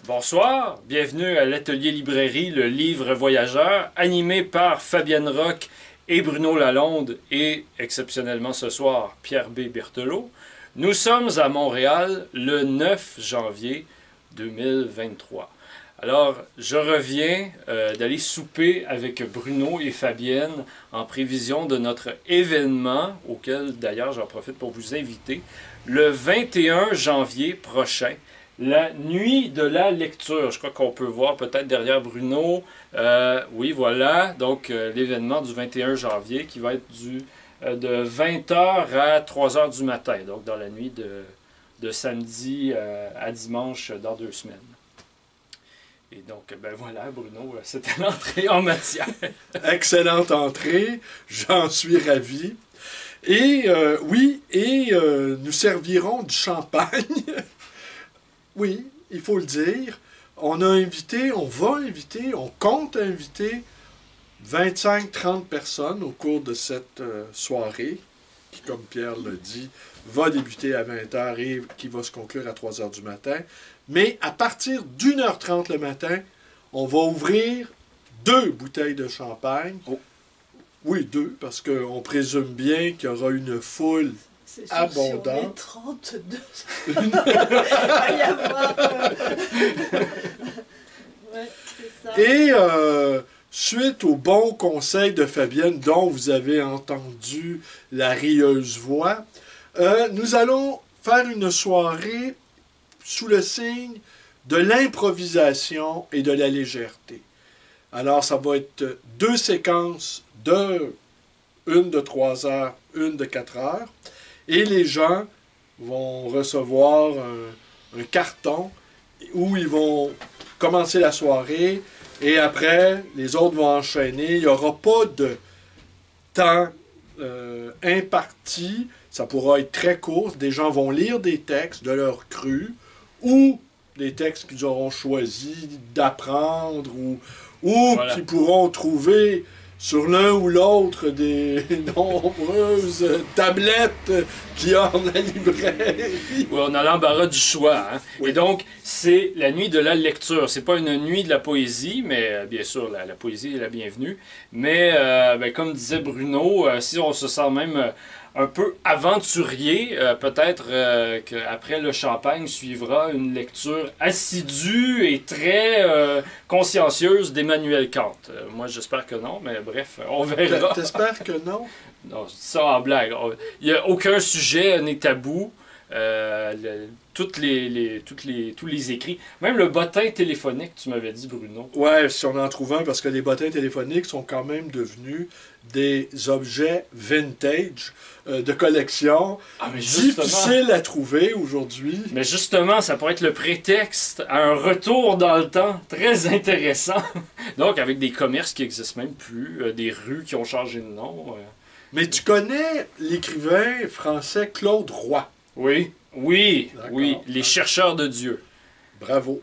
Bonsoir, bienvenue à l'Atelier Librairie, le livre voyageur, animé par Fabienne Roch et Bruno Lalonde et, exceptionnellement ce soir, Pierre B. Berthelot. Nous sommes à Montréal le 9 janvier 2023. Alors, je reviens d'aller souper avec Bruno et Fabienne en prévision de notre événement, auquel d'ailleurs j'en profite pour vous inviter, le 21 janvier prochain. La nuit de la lecture, je crois qu'on peut voir peut-être derrière Bruno. Oui, voilà, donc l'événement du 21 janvier qui va être de 20h à 3h du matin, donc dans la nuit de samedi à dimanche dans 2 semaines. Et donc, ben voilà, Bruno, c'était l'entrée en matière. Excellente entrée, j'en suis ravi. Et nous servirons du champagne. Oui, il faut le dire. On va inviter, on compte inviter 25-30 personnes au cours de cette soirée, qui, comme Pierre l'a dit, va débuter à 20h et qui va se conclure à 3h du matin. Mais à partir d'1h30 le matin, on va ouvrir 2 bouteilles de champagne. Oh. Oui, 2, parce qu'on présume bien qu'il y aura une foule abondante. Si on est 32, il va y avoir... ouais, c'est ça. Et suite au bon conseil de Fabienne, dont vous avez entendu la rieuse voix, nous allons faire une soirée sous le signe de l'improvisation et de la légèreté. Alors, ça va être 2 séquences une de 3 heures, une de 4 heures. Et les gens vont recevoir un carton où ils vont commencer la soirée et après, les autres vont enchaîner. Il n'y aura pas de temps imparti. Ça pourra être très court. Des gens vont lire des textes de leur cru ou des textes qu'ils auront choisi d'apprendre ou voilà, qu'ils pourront trouver sur l'un ou l'autre des nombreuses tablettes qui ornent la librairie. Oui, on a l'embarras du choix. Hein? Oui. Et donc, c'est la nuit de la lecture. C'est pas une nuit de la poésie, mais bien sûr, la poésie est la bienvenue. Mais, comme disait Bruno, si on se sent même un peu aventurier, peut-être qu'après le champagne suivra une lecture assidue et très consciencieuse d'Emmanuel Kant. Moi, j'espère que non, mais bref, on verra. T'espères que non? Non, je dis ça en blague. Il n'y a aucun sujet n'est tabou. Tous les écrits. Même le bottin téléphonique, tu m'avais dit, Bruno. Ouais, si on en trouve un, parce que les bottins téléphoniques sont quand même devenus des objets vintage de collection, difficiles à trouver aujourd'hui. Mais justement, ça pourrait être le prétexte à un retour dans le temps très intéressant. Donc, avec des commerces qui n'existent même plus, des rues qui ont changé de nom. Mais tu connais l'écrivain français Claude Roy? Oui, les chercheurs de Dieu. Bravo.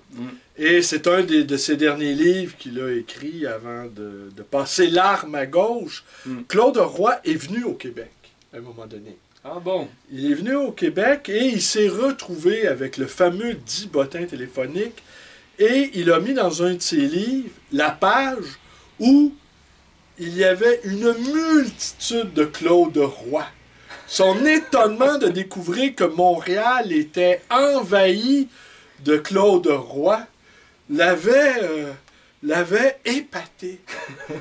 Et c'est un de ses derniers livres qu'il a écrit avant de passer l'arme à gauche. Claude Roy est venu au Québec à un moment donné. Ah bon? Il est venu au Québec et il s'est retrouvé avec le fameux dit bottin téléphonique et il a mis dans un de ses livres la page où il y avait une multitude de Claude Roy. Son étonnement de découvrir que Montréal était envahi de Claude Roy l'avait épaté.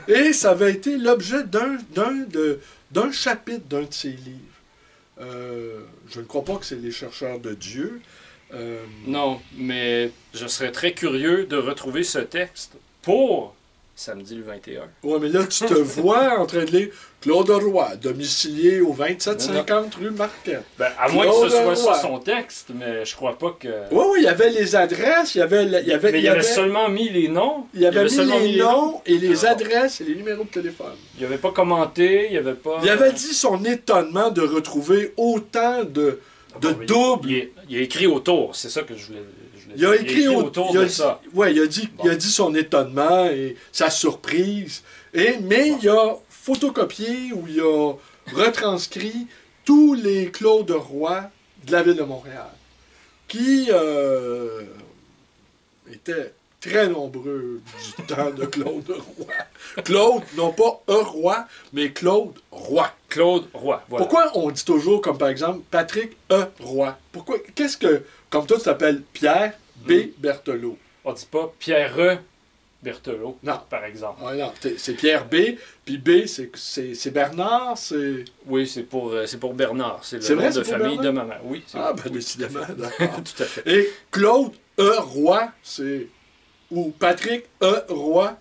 Et ça avait été l'objet d'un chapitre d'un de ses livres. Je ne crois pas que c'est Les chercheurs de Dieu. Non, mais je serais très curieux de retrouver ce texte pour samedi le 21. Oui, mais là, tu te vois en train de lire Claude Roy, domicilié au 2750 rue Marquette. Ben, à moins que ce soit sur son texte, mais je crois pas que... Oui, il y avait les adresses, il y avait seulement mis les noms. Il y avait mis les noms et les adresses et les numéros de téléphone. Il n'avait pas commenté, il n'avait pas... Il avait dit son étonnement de retrouver autant de doubles. Il a écrit autour, c'est ça que je voulais... Il a écrit autour de ça. Oui, il a dit son étonnement et sa surprise. Mais il a photocopié ou il a retranscrit tous les Claude Roy de la ville de Montréal, qui étaient très nombreux du temps de Claude Roy. Claude, non pas Roy, mais Claude Roy. Claude Roy, voilà. Pourquoi on dit toujours, comme par exemple, Patrick Roy? Pourquoi? Qu'est-ce que, comme toi, tu t'appelles Pierre B. Berthelot? On dit pas Pierre Berthelot, Non. par exemple. Ah non, c'est Pierre B, puis B, c'est Bernard, c'est... Oui, c'est pour Bernard. C'est C'est le vrai, nom de c'est pour famille de Bernard? maman. Oui, c'est Ah, ben décidément, d'accord. tout à fait. Et Claude Roy, c'est... Ou Patrick Roy.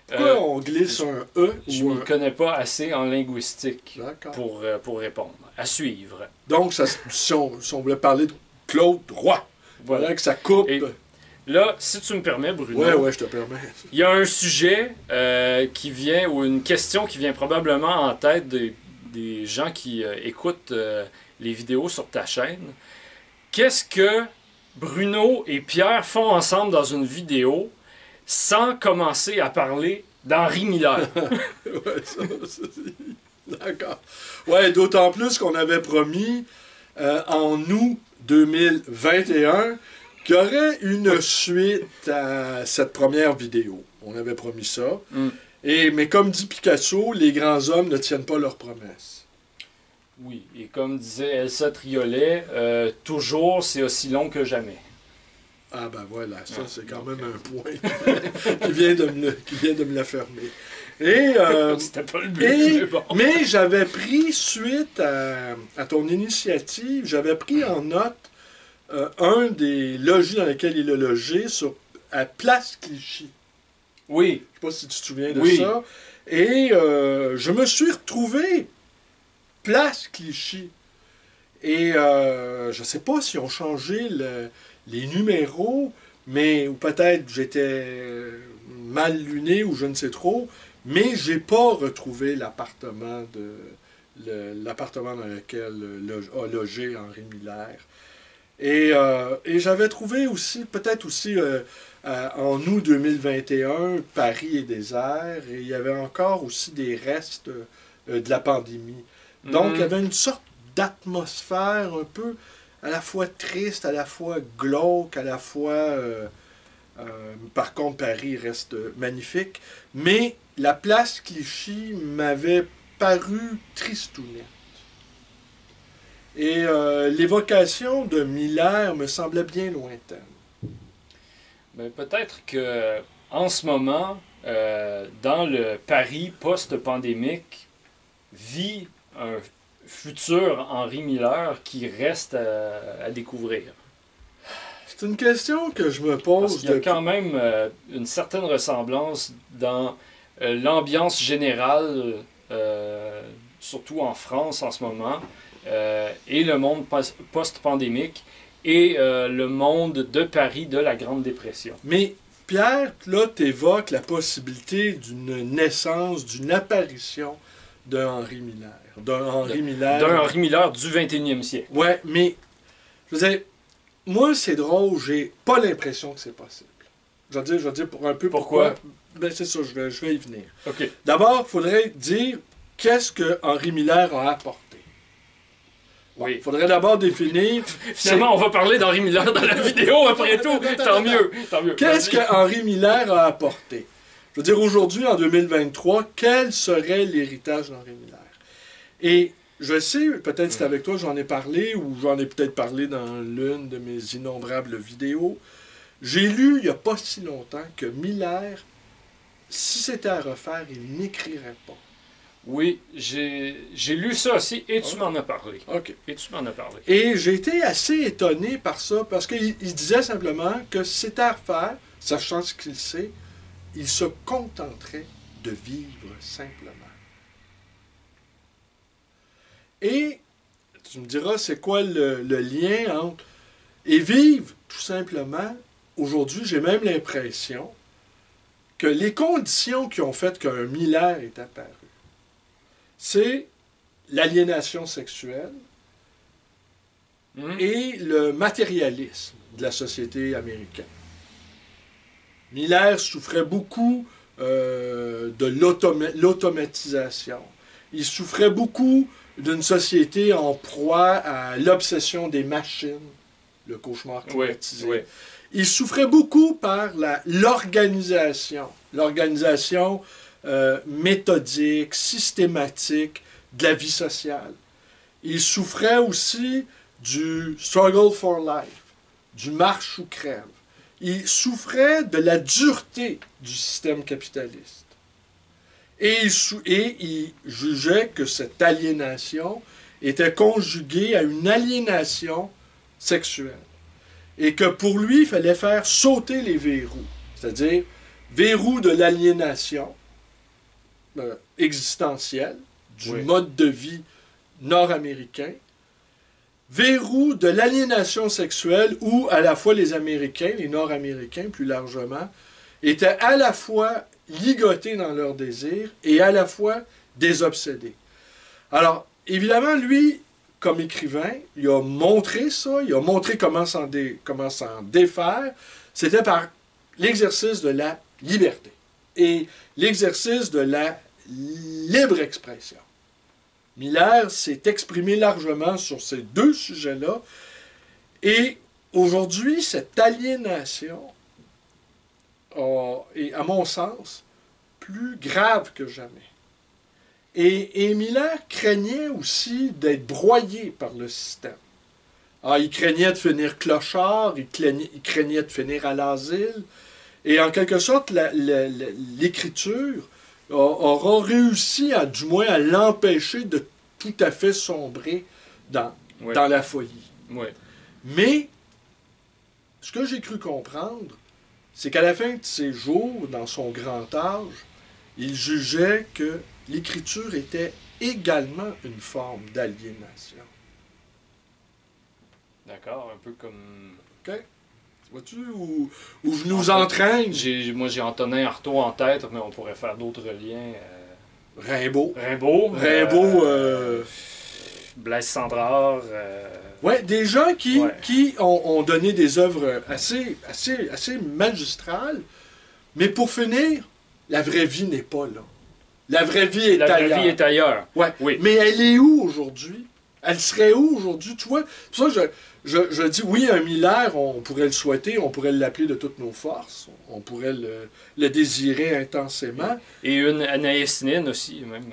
Pourquoi on glisse un E Je ou ne m'y un... connais pas assez en linguistique D'accord. pour répondre. À suivre. Donc, ça, si on voulait parler de Claude Roy, Voilà. faudrait que ça coupe. Et là, si tu me permets, Bruno, Ouais, je te permets. il y a un sujet qui vient, ou une question qui vient probablement en tête des gens qui écoutent les vidéos sur ta chaîne. Qu'est-ce que Bruno et Pierre font ensemble dans une vidéo sans commencer à parler d'Henri Miller? Ouais, d'accord. Ouais, d'autant plus qu'on avait promis en août 2021 qu'il y aurait une suite à cette première vidéo. On avait promis ça. Mm. Mais comme dit Picasso, les grands hommes ne tiennent pas leurs promesses. Oui, et comme disait Elsa Triolet, toujours c'est aussi long que jamais. Ah ben voilà, ça c'est quand donc, même un point qui vient de me l'affirmer. Et, C'était pas le but, et- mais bon. mais j'avais pris, suite à ton initiative, j'avais pris en note un des logis dans lesquels il a logé à Place Clichy. Oui, Je sais pas si tu te souviens de Oui. ça. Et je me suis retrouvé Place Clichy. Et je sais pas si ont changé les numéros, ou peut-être j'étais mal luné ou je ne sais trop, mais j'ai pas retrouvé l'appartement dans lequel a logé Henri Miller. Et j'avais trouvé aussi, peut-être aussi en août 2021, Paris est désert, et il y avait encore aussi des restes de la pandémie. Donc, il y avait une sorte d'atmosphère un peu à la fois triste, à la fois glauque, à la fois... par contre, Paris reste magnifique. Mais la place Clichy m'avait paru tristounette. Et l'évocation de Miller me semblait bien lointaine. mais peut-être que en ce moment, dans le Paris post-pandémique, vit un futur Henri Miller qui reste à découvrir. C'est une question que je me Parce pose qu'il y a depuis... quand même une certaine ressemblance dans l'ambiance générale, surtout en France en ce moment, et le monde post-pandémique, et le monde de Paris de la Grande Dépression. Mais Pierre, là, t'évoques la possibilité d'une naissance, d'une apparition d'un Henri Miller. D'un Henri Miller du 21e siècle. Ouais, mais je veux dire, moi c'est drôle, j'ai pas l'impression que c'est possible. Je vais dire pour un peu Pourquoi? Ben c'est ça, je vais y venir. OK. D'abord, il faudrait dire qu'est-ce que Henri Miller a apporté. Oui. Il faudrait d'abord définir. Finalement, on va parler d'Henri Miller dans la vidéo après tout. Tant mieux. Tant mieux. Qu'est-ce Vas-y. que Henri Miller a apporté? Je veux dire, aujourd'hui, en 2023, quel serait l'héritage d'Henri Miller? Et je sais, peut-être c'est avec toi j'en ai parlé, ou j'en ai peut-être parlé dans l'une de mes innombrables vidéos. J'ai lu il n'y a pas si longtemps que Miller, si c'était à refaire, il n'écrirait pas. Oui, j'ai lu ça aussi et tu m'en as parlé. OK. Et j'ai été assez étonné par ça, parce qu'il disait simplement que si c'était à refaire, sachant ce qu'il sait, il se contenterait de vivre simplement. Et tu me diras, c'est quoi le lien entre... Et vivre, tout simplement, aujourd'hui, j'ai même l'impression que les conditions qui ont fait qu'un Miller est apparu, c'est l'aliénation sexuelle et le matérialisme de la société américaine. Miller souffrait beaucoup de l'automatisation. Il souffrait beaucoup d'une société en proie à l'obsession des machines, le cauchemar climatisé. Oui. Il souffrait beaucoup par l'organisation méthodique, systématique de la vie sociale. Il souffrait aussi du struggle for life, du marche ou crève. Il souffrait de la dureté du système capitaliste. Et il jugeait que cette aliénation était conjuguée à une aliénation sexuelle. Et que pour lui, il fallait faire sauter les verrous. C'est-à-dire, verrou de l'aliénation existentielle, du mode de vie nord-américain, verrou de l'aliénation sexuelle où à la fois les Américains, les Nord-Américains plus largement, étaient à la fois ligotés dans leurs désirs et à la fois désobsédés. Alors, évidemment, lui, comme écrivain, il a montré ça, il a montré comment s'en défaire. C'était par l'exercice de la liberté et l'exercice de la libre expression. Miller s'est exprimé largement sur ces deux sujets-là. Et aujourd'hui, cette aliénation est, à mon sens, plus grave que jamais. Et Miller craignait aussi d'être broyé par le système. Alors, il craignait de finir clochard, il craignait de finir à l'asile. Et en quelque sorte, l'écriture aura réussi, du moins, à l'empêcher de tout à fait sombrer dans la folie. Oui. Mais, ce que j'ai cru comprendre, c'est qu'à la fin de ses jours, dans son grand âge, il jugeait que l'écriture était également une forme d'aliénation. D'accord, un peu comme... OK? Vois-tu où je nous entraîne? Moi, j'ai Antonin Artaud en tête, mais on pourrait faire d'autres liens. Rimbaud. Rimbaud. Blaise Cendrars. Ouais, des gens qui ont donné des œuvres assez magistrales, mais pour finir, la vraie vie n'est pas là. La vraie vie est ailleurs. La vraie vie est ailleurs. Ouais. Oui. Mais elle est où aujourd'hui? Elle serait où aujourd'hui? Tu vois, c'est pour ça que je dis, oui, un Miller, on pourrait le souhaiter, on pourrait l'appeler de toutes nos forces, on pourrait le désirer intensément. Et une Anaïs Nin aussi, même.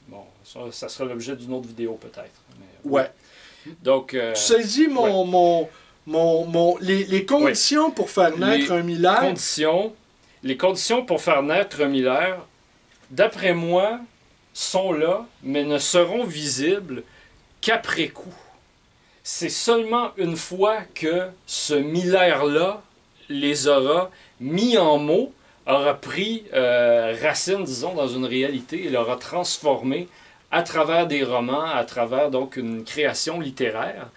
Bon, ça sera l'objet d'une autre vidéo peut-être. Ouais. Donc, tu saisis les conditions pour faire naître un Miller? Les conditions pour faire naître un Miller, d'après moi, sont là, mais ne seront visibles qu'après coup. C'est seulement une fois que ce Miller-là les aura mis en mots, aura pris racine, disons, dans une réalité et l'aura transformé à travers des romans, à travers donc une création littéraire,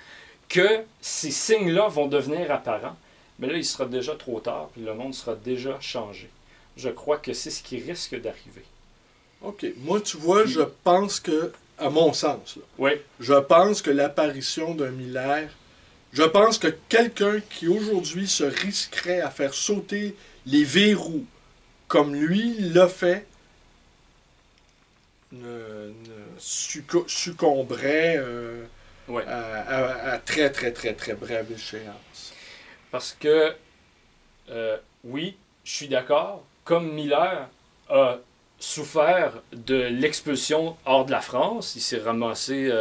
que ces signes-là vont devenir apparents. Mais là, il sera déjà trop tard, puis le monde sera déjà changé. Je crois que c'est ce qui risque d'arriver. OK. Moi, tu vois, je pense que, à mon sens, oui. Je pense que l'apparition d'un Miller, je pense que quelqu'un qui aujourd'hui se risquerait à faire sauter les verrous comme lui l'a fait, succomberait à très, très, très, très brève échéance. Parce que, oui, je suis d'accord, comme Miller a souffert de l'expulsion hors de la France, il s'est ramassé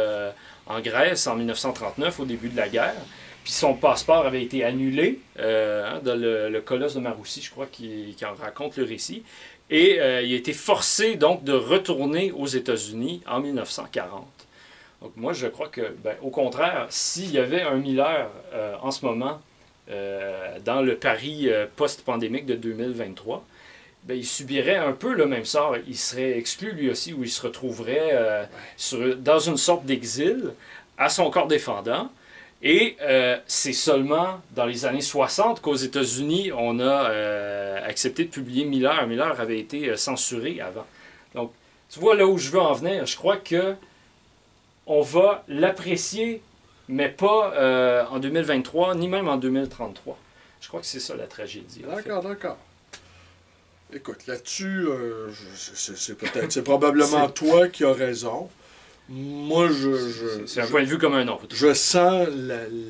en Grèce en 1939, au début de la guerre, puis son passeport avait été annulé dans le Colosse de Maroussi, je crois, qui en raconte le récit. Et il a été forcé donc de retourner aux États-Unis en 1940. Donc moi, je crois que, au contraire, s'il y avait un Miller en ce moment dans le Paris post-pandémique de 2023, il subirait un peu le même sort. Il serait exclu lui aussi, ou il se retrouverait dans une sorte d'exil à son corps défendant. Et c'est seulement dans les années 60 qu'aux États-Unis, on a accepté de publier Miller. Miller avait été censuré avant. Donc, tu vois là où je veux en venir. Je crois que on va l'apprécier, mais pas en 2023, ni même en 2033. Je crois que c'est ça la tragédie. D'accord, d'accord. Écoute, là-dessus, c'est probablement toi qui as raison. Moi, c'est un point de vue comme un autre. Je sens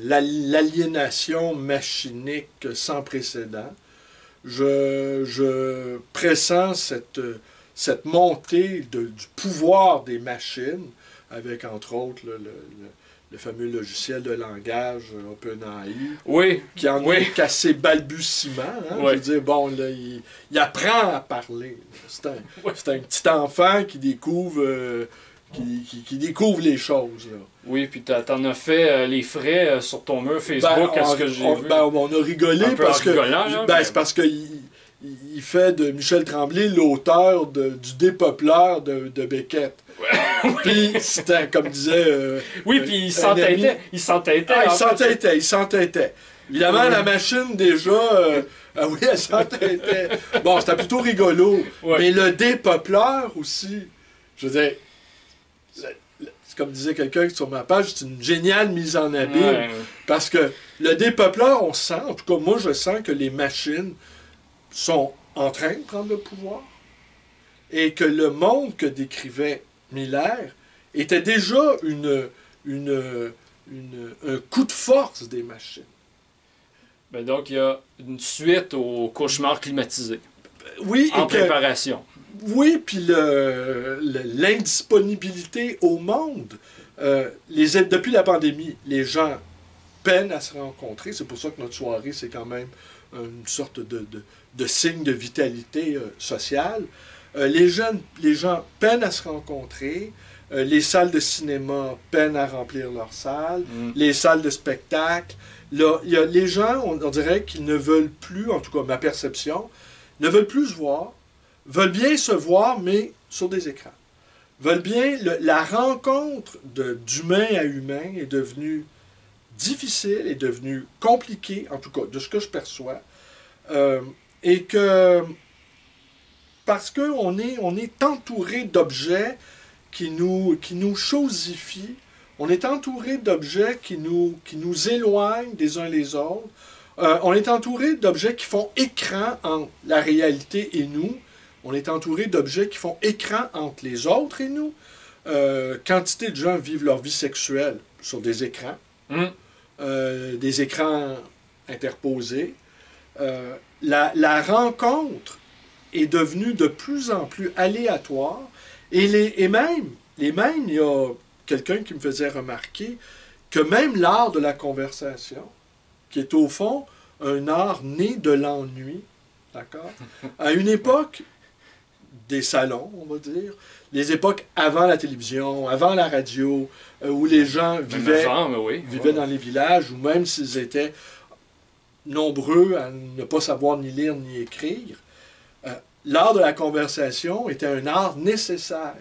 l'aliénation machinique sans précédent. Je pressens cette montée du pouvoir des machines, avec entre autres le fameux logiciel de langage OpenAI, oui, qui en est qu'à ses balbutiements. Hein? Oui. Je veux dire, bon, là, il apprend à parler. C'est un petit enfant qui découvre, qui découvre les choses. Là. Oui, puis t'en as fait les frais sur ton mur Facebook, est-ce que j'ai vu? On a rigolé Un peu parce que c'est parce qu'il fait de Michel Tremblay l'auteur du dépeupleur de Beckett. Puis, c'était, comme disait... oui, puis il s'entêtait. Il s'entêtait. Évidemment, la machine, déjà... ah oui, elle s'entêtait. Bon, c'était plutôt rigolo. Ouais. Mais le dépeupleur aussi, je veux dire... C'est comme disait quelqu'un sur ma page, c'est une géniale mise en abîme. Ouais. Parce que le dépeupleur, on sent, en tout cas, moi, je sens que les machines sont en train de prendre le pouvoir et que le monde que décrivait Miller était déjà un coup de force des machines. Ben donc, il y a une suite au cauchemar climatisé. Oui, en préparation. Oui, puis l'indisponibilité au monde. Depuis la pandémie, les gens peinent à se rencontrer. C'est pour ça que notre soirée, c'est quand même une sorte de signe de vitalité sociale. Les gens peinent à se rencontrer. Les salles de cinéma peinent à remplir leurs salles. Les salles de spectacle. Là, les gens, on dirait qu'ils ne veulent plus, en tout cas ma perception, ne veulent plus se voir, veulent bien se voir, mais sur des écrans. Veulent bien... la rencontre d'humain à humain est devenue difficile, est devenue compliquée, en tout cas, de ce que je perçois. Et que... Parce qu'on est entouré d'objets qui nous chosifient, on est entouré d'objets qui nous éloignent des uns les autres, on est entouré d'objets qui font écran entre la réalité et nous, on est entouré d'objets qui font écran entre les autres et nous. Quantité de gens vivent leur vie sexuelle sur des écrans, des écrans interposés. La rencontre est devenue de plus en plus aléatoire. Et même, il y a quelqu'un qui me faisait remarquer que même l'art de la conversation, qui est au fond un art né de l'ennui, d'accord? À une époque des salons, on va dire, les époques avant la télévision, avant la radio, où les gens vivaient dans les villages, ou même s'ils étaient nombreux à ne pas savoir ni lire ni écrire, l'art de la conversation était un art nécessaire.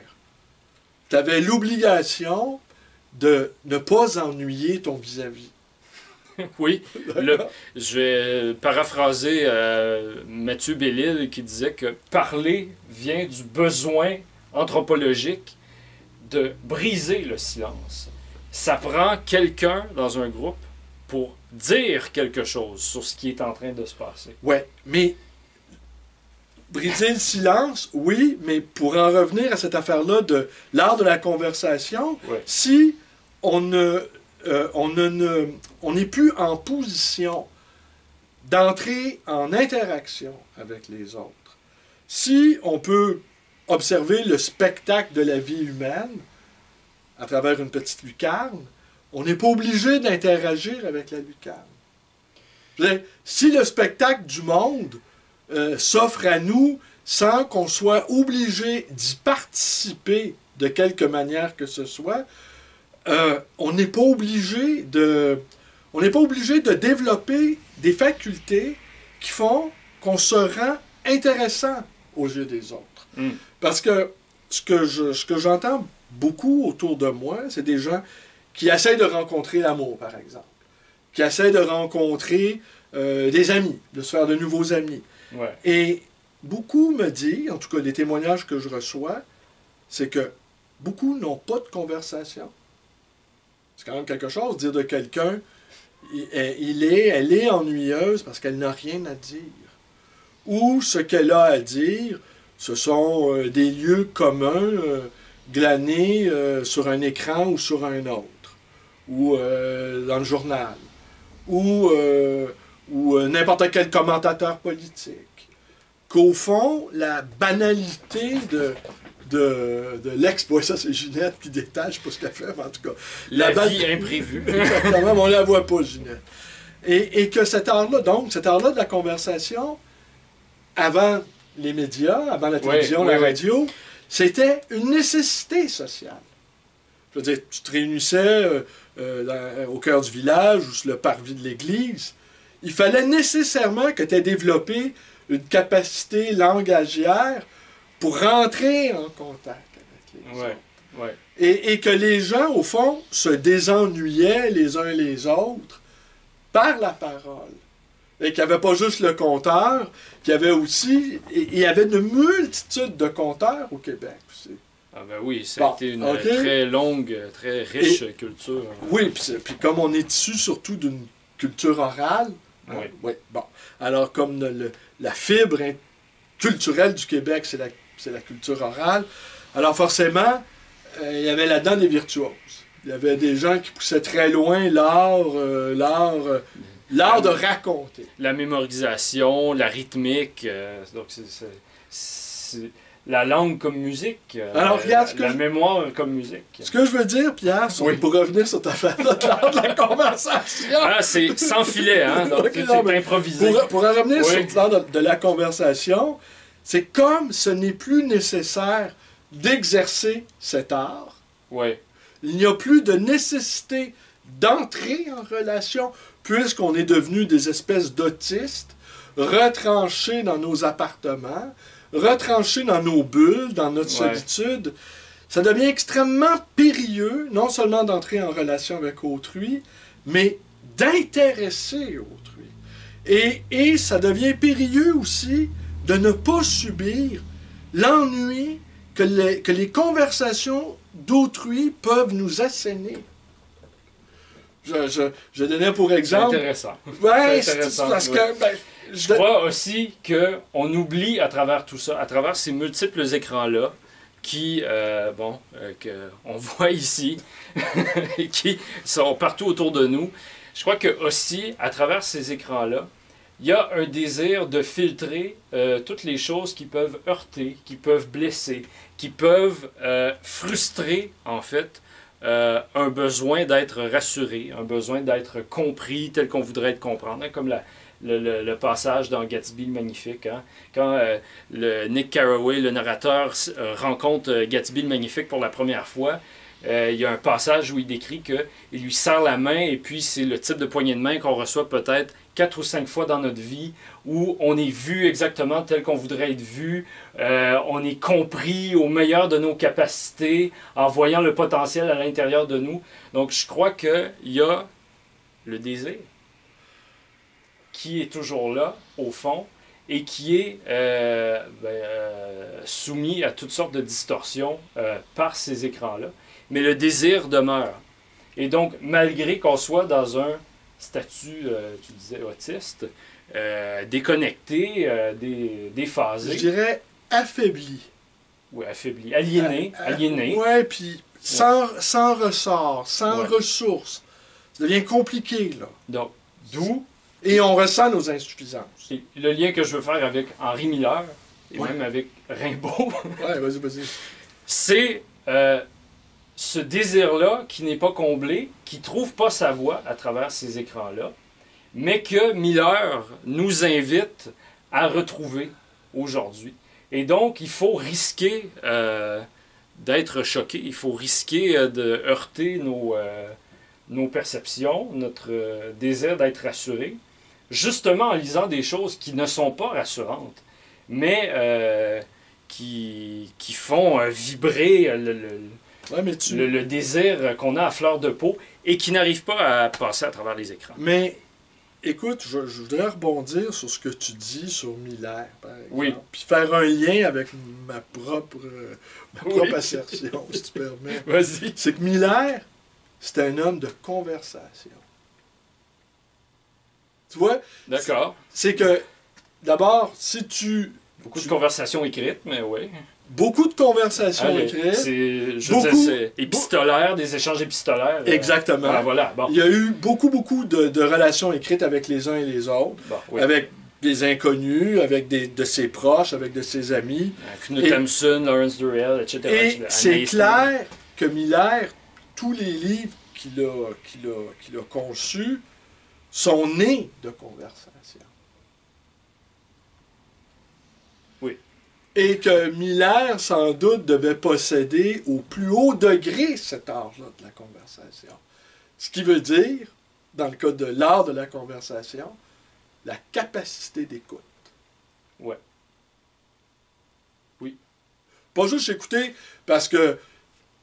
Tu avais l'obligation de ne pas ennuyer ton vis-à-vis. Oui, je vais paraphraser Mathieu Bellil qui disait que parler vient du besoin anthropologique de briser le silence. Ça prend quelqu'un dans un groupe pour dire quelque chose sur ce qui est en train de se passer. Oui, mais briser le silence, oui, mais pour en revenir à cette affaire-là de l'art de la conversation, si on n'est plus en position d'entrer en interaction avec les autres, si on peut observer le spectacle de la vie humaine à travers une petite lucarne, on n'est pas obligé d'interagir avec la lucarne. Je veux dire, si le spectacle du monde s'offre à nous sans qu'on soit obligé d'y participer de quelque manière que ce soit, on n'est pas obligé de développer des facultés qui font qu'on se rend intéressant aux yeux des autres. Parce que ce que j'entends beaucoup autour de moi, c'est des gens qui essaient de rencontrer l'amour, par exemple, qui essaient de rencontrer des amis, de se faire de nouveaux amis. Ouais. Et beaucoup me disent, en tout cas les témoignages que je reçois, c'est que beaucoup n'ont pas de conversation. C'est quand même quelque chose, dire de quelqu'un, elle est ennuyeuse parce qu'elle n'a rien à dire. où ce qu'elle a à dire, ce sont des lieux communs glanés sur un écran ou sur un autre, ou dans le journal, ou n'importe quel commentateur politique. Qu'au fond, la banalité de l'ex... Ouais, ça c'est Ginette qui détache, je sais pas ce qu'elle fait, mais en tout cas... La vie imprévue. Exactement, mais on la voit pas, Ginette. Et que cet art-là, donc, cet art-là de la conversation, avant les médias, avant la télévision, la radio, c'était une nécessité sociale. Je veux dire, tu te réunissais au cœur du village ou sur le parvis de l'église, il fallait nécessairement que tu aies développé une capacité langagière pour rentrer en contact avec les autres. Et que les gens, au fond, se désennuyaient les uns les autres par la parole. Et qu'il n'y avait pas juste le conteur, qu'il y avait aussi... Et il y avait une multitude de conteurs au Québec aussi. Ah ben oui, ça a été une très longue, très riche culture. Oui, puis comme on est issu surtout d'une culture orale, bon. Alors comme la fibre culturelle du Québec, c'est la culture orale, alors forcément, il y avait là-dedans des virtuoses. Il y avait des gens qui poussaient très loin l'art de raconter. La mémorisation, la rythmique, donc c'est la langue comme musique, alors, regarde, la mémoire comme musique. Ce que je veux dire, Pierre, pour revenir sur ta affaire de l'art de la conversation... Ah, c'est sans filet, hein? Donc okay, c'est improvisé. Pour en revenir sur l'art de la conversation, c'est comme ce n'est plus nécessaire d'exercer cet art. Oui. Il n'y a plus de nécessité d'entrer en relation, puisqu'on est devenu des espèces d'autistes, retranchés dans nos appartements, retranchés dans nos bulles, dans notre solitude. Ça devient extrêmement périlleux, non seulement d'entrer en relation avec autrui, mais d'intéresser autrui. Et ça devient périlleux aussi de ne pas subir l'ennui que les conversations d'autrui peuvent nous asséner. Je donnais pour exemple... C'est intéressant. Ouais, c'est intéressant. Parce que... je crois aussi qu'on oublie à travers tout ça, à travers ces multiples écrans-là, qu'on voit ici, et qui sont partout autour de nous. Je crois que aussi, à travers ces écrans-là, il y a un désir de filtrer toutes les choses qui peuvent heurter, qui peuvent blesser, qui peuvent frustrer, en fait, un besoin d'être rassuré, un besoin d'être compris tel qu'on voudrait être comprendre, hein, comme le passage dans Gatsby le Magnifique. Hein, quand Nick Carraway, le narrateur, rencontre Gatsby le Magnifique pour la première fois, il y a un passage où il décrit qu'il lui serre la main et puis c'est le type de poignée de main qu'on reçoit peut-être 4 ou 5 fois dans notre vie où on est vu exactement tel qu'on voudrait être vu, on est compris au meilleur de nos capacités en voyant le potentiel à l'intérieur de nous. Donc je crois qu'il y a le désir qui est toujours là, au fond, et qui est soumis à toutes sortes de distorsions par ces écrans-là. Mais le désir demeure. Et donc, malgré qu'on soit dans un statut, tu disais, autiste, déconnecté, déphasé. Je dirais affaibli. Oui, affaibli. Aliéné. Aliéné. Oui, puis sans ressort, sans ressources. Ça devient compliqué, là. Donc, d'où... Et on ressent nos insuffisances. Et le lien que je veux faire avec Henri Miller, et même avec Rimbaud, vas-y. C'est ce désir-là qui n'est pas comblé, qui ne trouve pas sa voie à travers ces écrans-là, mais que Miller nous invite à retrouver aujourd'hui. Et donc, il faut risquer d'être choqué, il faut risquer de heurter nos perceptions, notre désir d'être rassuré, justement en lisant des choses qui ne sont pas rassurantes, mais qui font vibrer le désir qu'on a à fleur de peau et qui n'arrive pas à passer à travers les écrans. Mais, écoute, je voudrais rebondir sur ce que tu dis sur Miller, par exemple, puis faire un lien avec ma propre assertion, si tu permets. Vas-y. C'est que Miller, c'est un homme de conversation. Tu vois? D'accord. C'est que d'abord, si tu... Beaucoup de conversations écrites, mais oui. Beaucoup de conversations écrites. Je veux dire, c'est épistolaire, des échanges épistolaires. Exactement. Ah, voilà, bon. Il y a eu beaucoup de relations écrites avec les uns et les autres, Bon, oui. avec des inconnus, avec de ses proches, avec de ses amis. Knut Hamsun, Lawrence Durrell, etc. Et c'est clair que Miller, tous les livres qu'il a conçus sont nés de conversations. Oui. Et que Miller, sans doute, devait posséder au plus haut degré cet art-là de la conversation. Ce qui veut dire, dans le cas de l'art de la conversation, la capacité d'écoute. Ouais. Oui. Pas juste écouter parce que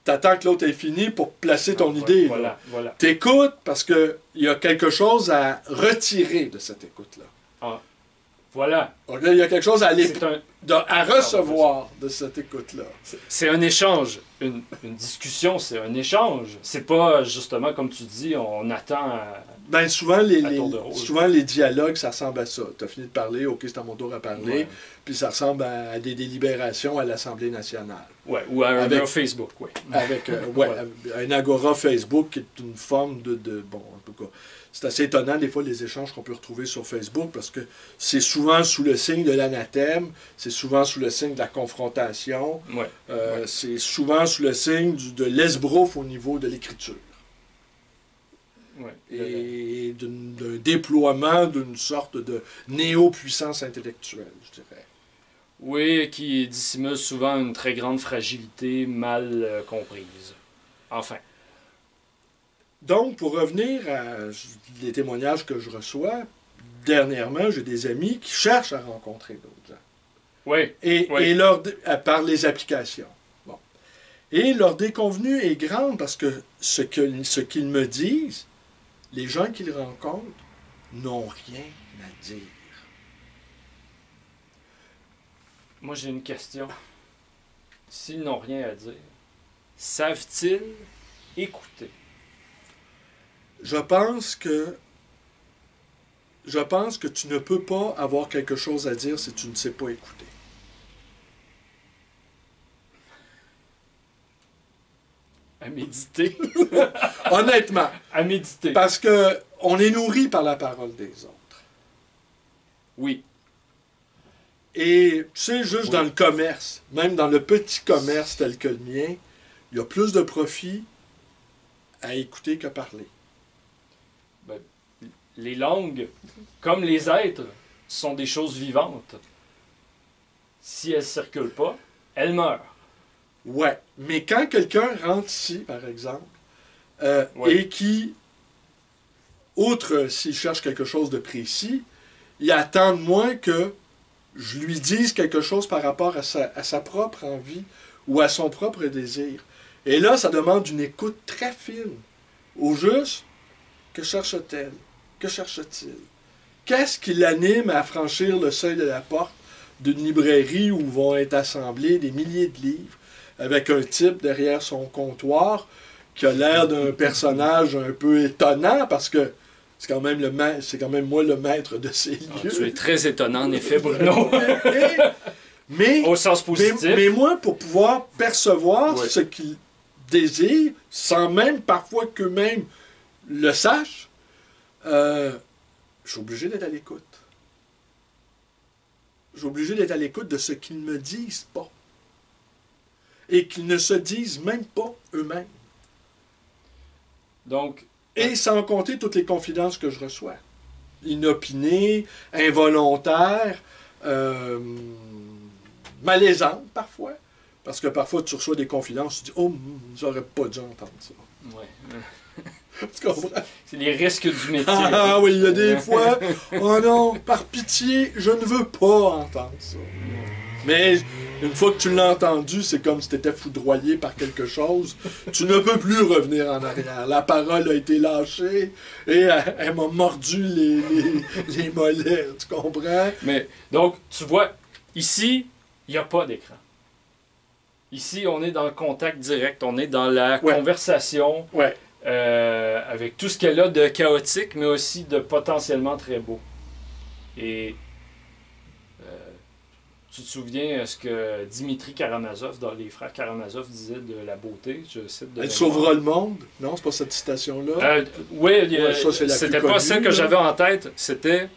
t'attends que l'autre ait fini pour placer ton idée. Voilà, voilà. T'écoutes parce qu'il y a quelque chose à retirer de cette écoute-là. Ah, voilà. Donc là, il y a quelque chose à à recevoir de cette écoute-là. C'est un échange. Une discussion, c'est un échange. C'est pas justement, comme tu dis, on attend Ben, souvent, souvent, les dialogues, ça ressemble à ça. Tu as fini de parler, ok, c'est à mon tour à parler. Ouais. Puis ça ressemble à des délibérations à l'Assemblée nationale. Ouais, ou à un groupe Facebook, oui. Avec un agora Facebook qui est une forme bon, en tout cas, c'est assez étonnant des fois les échanges qu'on peut retrouver sur Facebook parce que c'est souvent sous le signe de l'anathème, c'est souvent sous le signe de la confrontation, c'est souvent sous le signe de l'esbrouf au niveau de l'écriture. Ouais. Et d'un déploiement d'une sorte de néo-puissance intellectuelle, je dirais. Oui, qui dissimule souvent une très grande fragilité mal comprise. Enfin. Donc, pour revenir les témoignages que je reçois, dernièrement, j'ai des amis qui cherchent à rencontrer d'autres gens. Oui. Et par les applications. Bon. Et leur déconvenue est grande parce que ce qu'ils me disent, les gens qu'ils rencontrent n'ont rien à dire. Moi, j'ai une question. S'ils n'ont rien à dire, savent-ils écouter? Je pense que tu ne peux pas avoir quelque chose à dire si tu ne sais pas écouter. À méditer. Honnêtement. À méditer. Parce qu'on est nourri par la parole des autres. Oui. Et tu sais, juste dans le commerce, même dans le petit commerce tel que le mien, il y a plus de profit à écouter que parler. Ben, les langues, comme les êtres, sont des choses vivantes. Si elles ne circulent pas, elles meurent. Ouais, mais quand quelqu'un rentre ici, par exemple, et qui, outre s'il cherche quelque chose de précis, il attend de moi que je lui dise quelque chose par rapport à sa propre envie ou à son propre désir. Et là, ça demande une écoute très fine. Au juste, que cherche-t-elle? Que cherche-t-il? Qu'est-ce qui l'anime à franchir le seuil de la porte d'une librairie où vont être assemblés des milliers de livres avec un type derrière son comptoir qui a l'air d'un personnage un peu étonnant parce que c'est quand même moi le maître de ces lieux. Tu es très étonnant, en effet, Bruno. mais, au sens positif. Mais moi, pour pouvoir percevoir ce qu'ils désirent, sans même parfois qu'eux-mêmes le sachent, je suis obligé d'être à l'écoute. Je suis obligé d'être à l'écoute de ce qu'ils ne me disent pas. Et qu'ils ne se disent même pas eux-mêmes. Donc, et sans compter toutes les confidences que je reçois. Inopinées, involontaires, malaisantes parfois. Parce que parfois tu reçois des confidences, tu dis « Oh, j'aurais pas dû entendre ça. » Ouais. Tu comprends? C'est les risques du métier. Ah oui, il y a des fois, oh non, par pitié, je ne veux pas entendre ça. Mais une fois que tu l'as entendu, c'est comme si tu étais foudroyé par quelque chose. Tu ne peux plus revenir en arrière. La parole a été lâchée et elle m'a mordu les mollets. Tu comprends? Mais donc, tu vois, ici, il n'y a pas d'écran. Ici, on est dans le contact direct, on est dans la conversation avec tout ce qu'elle a de chaotique, mais aussi de potentiellement très beau. Et Tu te souviens ce que Dimitri Karamazov, dans les frères Karamazov, disait de la beauté? Je cite de Elle mémoire. sauvera le monde? Non, c'est pas cette citation-là. Oui, Ouais, ça, c'est la c'était plus pas connue, celle que là. j'avais en tête. C'était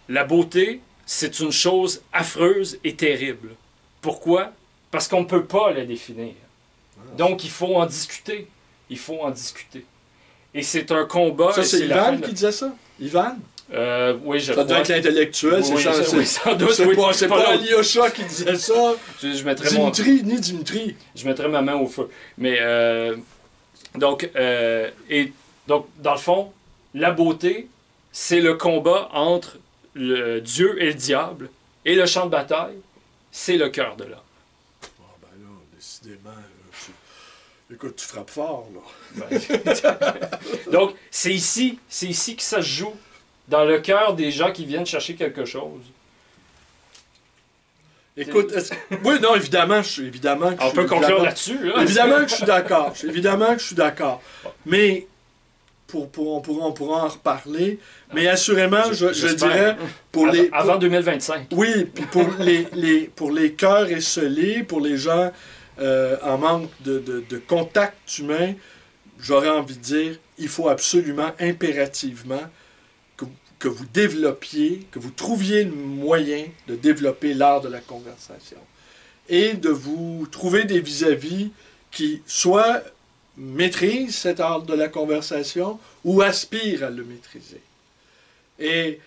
la beauté, c'est une chose affreuse et terrible. Pourquoi? Parce qu'on ne peut pas la définir. Donc, il faut en discuter. Il faut en discuter. Et c'est un combat. Ça, et c'est la fin Ivan de- qui disait ça? Ivan? Oui, je Ça doit crois. être l'intellectuel, Oui, oui, sans doute, c'est oui. pas, c'est Pas pas l'autre. Alyosha qui disait ça. Je mettrais mon... Dimitri. Je mettrais ma main au feu. Mais donc, dans le fond, la beauté, c'est le combat entre le Dieu et le diable. Et le champ de bataille, c'est le cœur de l'homme. Ah ben là, décidément, écoute, tu frappes fort, là. Donc, c'est ici que ça se joue. Dans le cœur des gens qui viennent chercher quelque chose. Écoute, oui, non, évidemment, évidemment que On je peut suis conclure d'accord. là-dessus. Là. Évidemment que je suis d'accord. Évidemment que je suis d'accord. Mais on pourra en reparler. Mais assurément, je J'espère. dirais pour les Avant 2025. oui, puis pour les cœurs esselés, pour les gens en manque de contact humain, j'aurais envie de dire, il faut absolument, impérativement, que vous développiez, que vous trouviez le moyen de développer l'art de la conversation. Et de vous trouver des vis-à-vis qui soit maîtrisent cet art de la conversation ou aspirent à le maîtriser. Et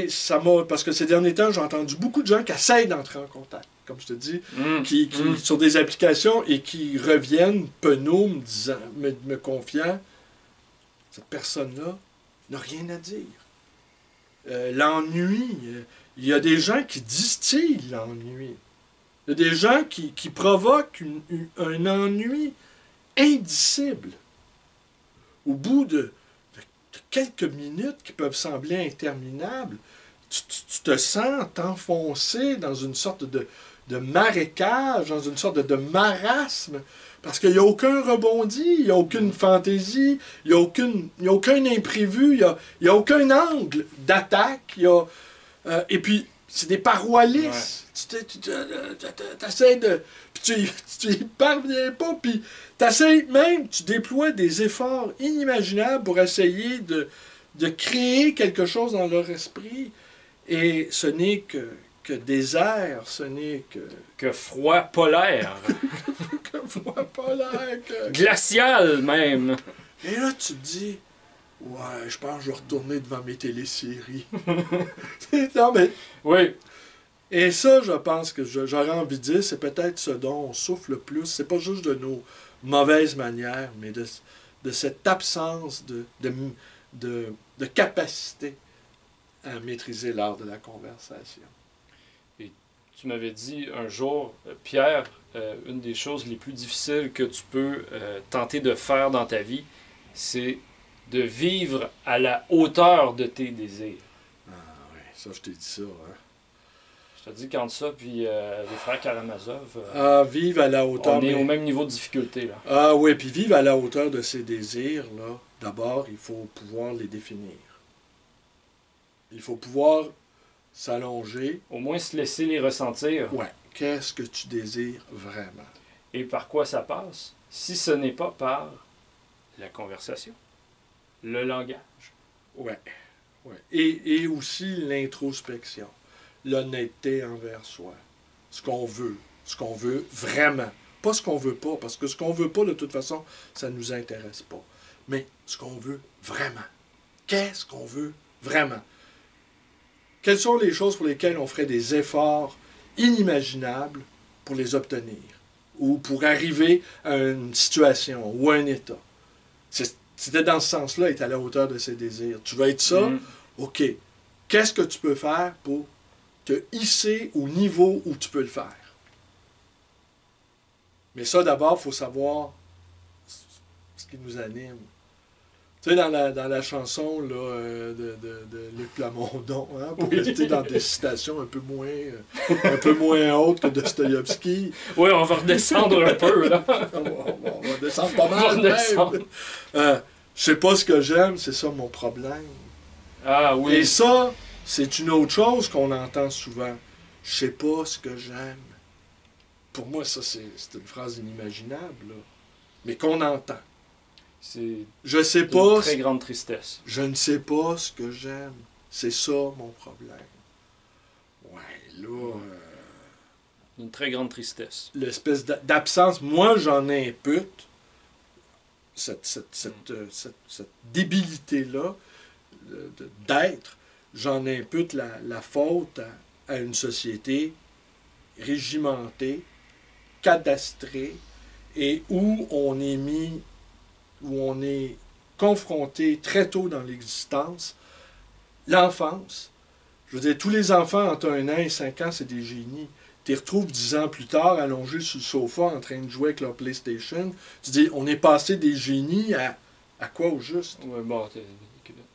ça m'a... Parce que ces derniers temps, j'ai entendu beaucoup de gens qui essayent d'entrer en contact, comme je te dis, qui sur des applications et qui reviennent penauds, me confiant, cette personne-là n'a rien à dire. L'ennui, il y a des gens qui distillent l'ennui. Il y a des gens qui provoquent un ennui indicible. Au bout de quelques minutes qui peuvent sembler interminables, tu te sens t'enfoncer dans une sorte de marécage, dans une sorte de marasme, parce qu'il n'y a aucun rebondi, il n'y a aucune fantaisie, il n'y a aucun imprévu, il n'y a aucun angle d'attaque, et puis c'est des parois lisses. Ouais. Tu essaies de... Puis tu y parviens pas, puis tu essaies même, tu déploies des efforts inimaginables pour essayer de créer quelque chose dans leur esprit, et ce n'est que désert, ce n'est que froid polaire. que froid polaire. Glacial, même. Et là, tu te dis, ouais, je pense que je vais retourner devant mes téléséries. Non, mais... Oui. Et ça, je pense que j'aurais envie de dire, c'est peut-être ce dont on souffre le plus. C'est pas juste de nos mauvaises manières, mais de cette absence de capacité à maîtriser l'art de la conversation. Tu m'avais dit un jour, Pierre, une des choses les plus difficiles que tu peux tenter de faire dans ta vie, c'est de vivre à la hauteur de tes désirs. Ah oui, ça, je t'ai dit ça. Hein? Je te dis qu'entre ça, puis les frères Karamazov, vivre à la hauteur. on est au même niveau de difficulté. Là. Ah oui, puis vivre à la hauteur de ses désirs, là, d'abord, il faut pouvoir les définir. Il faut pouvoir s'allonger. Au moins se laisser les ressentir. Ouais. Qu'est-ce que tu désires vraiment? Et par quoi ça passe? Si ce n'est pas par la conversation, le langage. Ouais. Ouais. Et aussi l'introspection, l'honnêteté envers soi. Ce qu'on veut vraiment. Pas ce qu'on veut pas, parce que ce qu'on veut pas, de toute façon, ça ne nous intéresse pas. Mais ce qu'on veut vraiment. Qu'est-ce qu'on veut vraiment? Quelles sont les choses pour lesquelles on ferait des efforts inimaginables pour les obtenir? Ou pour arriver à une situation ou à un état? C'était dans ce sens-là, être à la hauteur de ses désirs. Tu veux être ça? OK. Qu'est-ce que tu peux faire pour te hisser au niveau où tu peux le faire? Mais ça, d'abord, il faut savoir ce qui nous anime. Tu sais, dans la chanson là, de Luc Plamondon, hein, pour rester dans des citations un peu moins hautes que Dostoïevski. Oui, on va redescendre un peu, là. on va descendre pas mal, même. Je sais pas ce que j'aime, c'est ça mon problème. Ah oui. Et ça, c'est une autre chose qu'on entend souvent. Je sais pas ce que j'aime. Pour moi, ça, c'est une phrase inimaginable, là. Mais qu'on entend. C'est Je sais une pas. très grande tristesse. Je ne sais pas ce que j'aime. C'est ça mon problème. Ouais, là. Une très grande tristesse. L'espèce d'absence, moi, j'en impute cette débilité-là d'être. J'en impute la faute à une société régimentée, cadastrée, et où on est confronté très tôt dans l'existence. L'enfance, je veux dire, tous les enfants entre 1 an et 5 ans, c'est des génies. Tu les retrouves 10 ans plus tard, allongés sur le sofa, en train de jouer avec leur PlayStation. Tu dis, on est passé des génies à quoi au juste? Ouais, bon,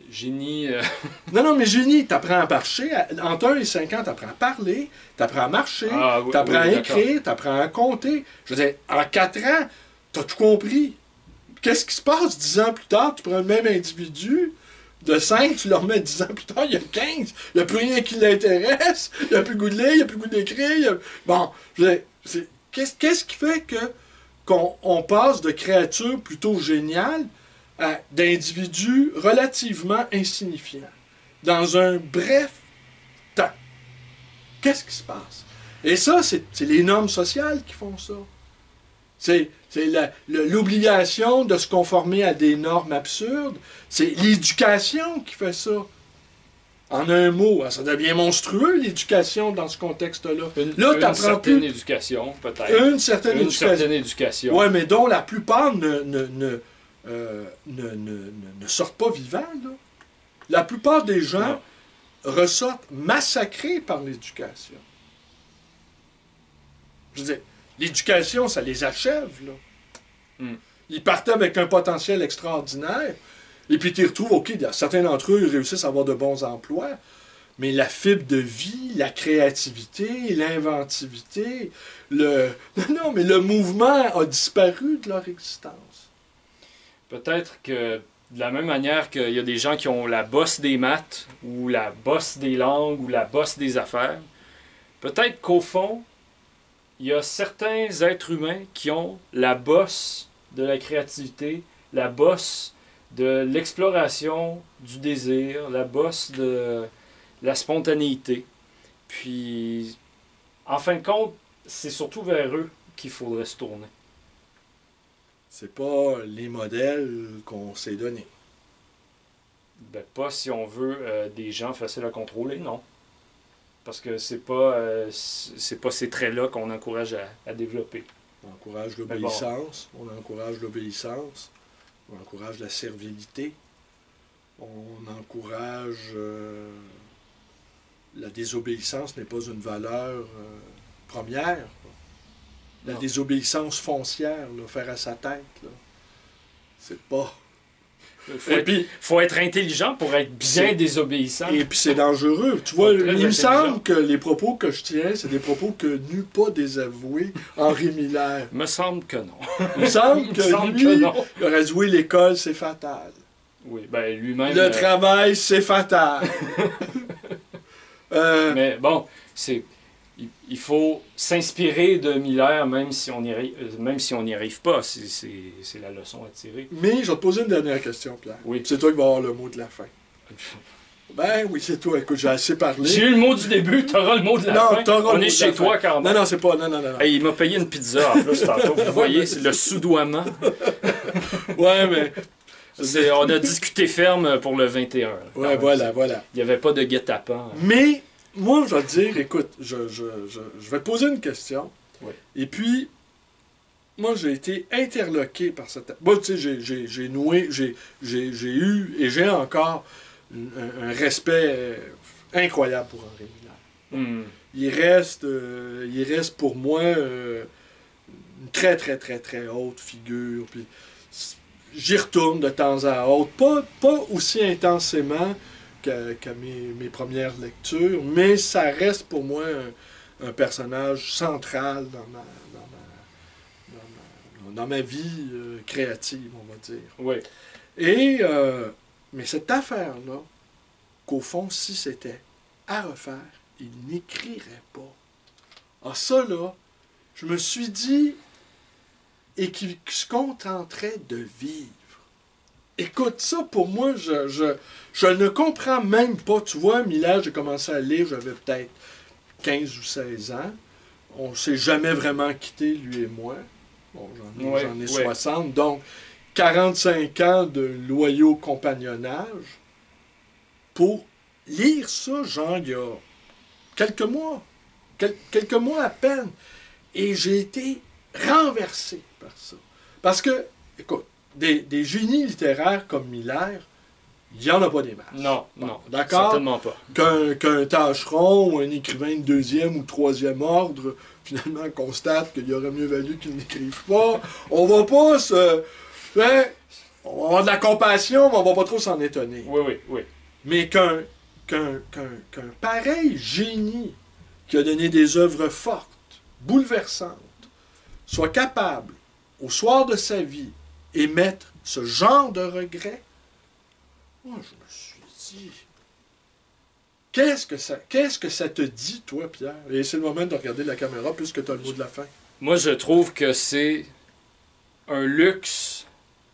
génie. Non, mais génie, t'apprends à marcher. Entre 1 et 5 ans, t'apprends à parler, t'apprends à marcher, Oui, t'apprends à oui, écrire, t'apprends à compter. Je veux dire, en 4 ans, t'as tout compris. Qu'est-ce qui se passe 10 ans plus tard? Tu prends le même individu, de 5, tu le remets 10 ans plus tard, il y a 15. Il n'y a plus rien qui l'intéresse. Il n'y a plus le goût de lire, il n'y a plus le goût d'écrire. Bon, je veux dire, qu'est-ce qui fait qu'on passe de créatures plutôt géniales à d'individus relativement insignifiants dans un bref temps? Qu'est-ce qui se passe? Et ça, c'est les normes sociales qui font ça. C'est l'obligation de se conformer à des normes absurdes. C'est l'éducation qui fait ça. En un mot, ça devient monstrueux, l'éducation, dans ce contexte-là. Une certaine éducation, peut-être. Une certaine éducation. Oui, mais dont la plupart ne sortent pas vivants. Là. La plupart des gens ressortent massacrés par l'éducation. Je veux dire, l'éducation, ça les achève, là. Ils partaient avec un potentiel extraordinaire, et puis tu les retrouves, OK, certains d'entre eux réussissent à avoir de bons emplois, mais la fibre de vie, la créativité, l'inventivité, Non, mais le mouvement a disparu de leur existence. Peut-être que, de la même manière qu'il y a des gens qui ont la bosse des maths, ou la bosse des langues, ou la bosse des affaires, peut-être qu'au fond, il y a certains êtres humains qui ont la bosse de la créativité, la bosse de l'exploration du désir, la bosse de la spontanéité. Puis, en fin de compte, c'est surtout vers eux qu'il faudrait se tourner. C'est pas les modèles qu'on s'est donnés. Ben, pas si on veut des gens faciles à contrôler, non. Parce que c'est pas ces traits-là qu'on encourage à développer. On encourage l'obéissance, on encourage l'obéissance, on encourage la servilité, on encourage... la désobéissance n'est pas une valeur première. La désobéissance foncière, là, faire à sa tête, là, c'est pas... Faut être intelligent pour être bien désobéissant. Et puis c'est dangereux. Tu vois, il me semble que les propos que je tiens, c'est des propos que n'eût pas désavoué Henri Miller. Me semble que non. Il me semble que lui, il aurait dit oui, l'école, c'est fatal. Oui, ben lui-même... Le travail, c'est fatal. Mais bon, il faut s'inspirer de Miller, même si on n'y arrive pas. C'est la leçon à tirer. Mais je vais te poser une dernière question, Pierre. Oui. C'est toi qui vas avoir le mot de la fin. Ben oui, c'est toi. Écoute, j'ai assez parlé. J'ai eu le mot du début, t'auras le mot de la fin. On est chez toi quand même. Non, c'est pas... Non. Hey, il m'a payé une pizza en plus tantôt. Vous voyez, c'est le soudoiement. Ouais, mais... On a discuté ferme pour le 21. Ouais, voilà. Il n'y avait pas de guet-apens. Mais, moi, je vais te dire, écoute, je vais te poser une question. Oui. Et puis, moi, j'ai été interloqué par cette... Moi, tu sais, j'ai eu et j'ai encore un respect incroyable pour Henri Miller. Il reste pour moi une très, très, très, très haute figure. Puis, j'y retourne de temps à autre. Pas aussi intensément qu'à mes premières lectures, mais ça reste pour moi un personnage central dans ma vie créative, on va dire. Oui. Et, mais cette affaire-là, qu'au fond, si c'était à refaire, il n'écrirait pas. Ah, ça, là, je me suis dit, et qu'il se contenterait de vivre. Écoute, ça, pour moi, je ne comprends même pas. Tu vois, Miller, j'ai commencé à lire, j'avais peut-être 15 ou 16 ans. On ne s'est jamais vraiment quitté, lui et moi. Bon, j'en ai 60, donc 45 ans de loyaux compagnonnage. Pour lire ça, genre, il y a quelques mois. Quelques mois à peine. Et j'ai été renversé par ça. Parce que, écoute, des génies littéraires comme Miller, il n'y en a pas des masses. Non, Bon, non, d'accord? certainement pas. Qu'un tâcheron ou un écrivain de deuxième ou troisième ordre, finalement, constate qu'il aurait mieux valu qu'il n'écrive pas. On va pas se... hein, on va avoir de la compassion, mais on va pas trop s'en étonner. Oui, oui, oui. Mais qu'un pareil génie qui a donné des œuvres fortes, bouleversantes, soit capable, au soir de sa vie, émettre ce genre de regret, moi, je me suis dit, qu'est-ce que ça te dit, toi, Pierre? Et c'est le moment de regarder la caméra puisque tu as le mot de la fin. Moi, je trouve que c'est un luxe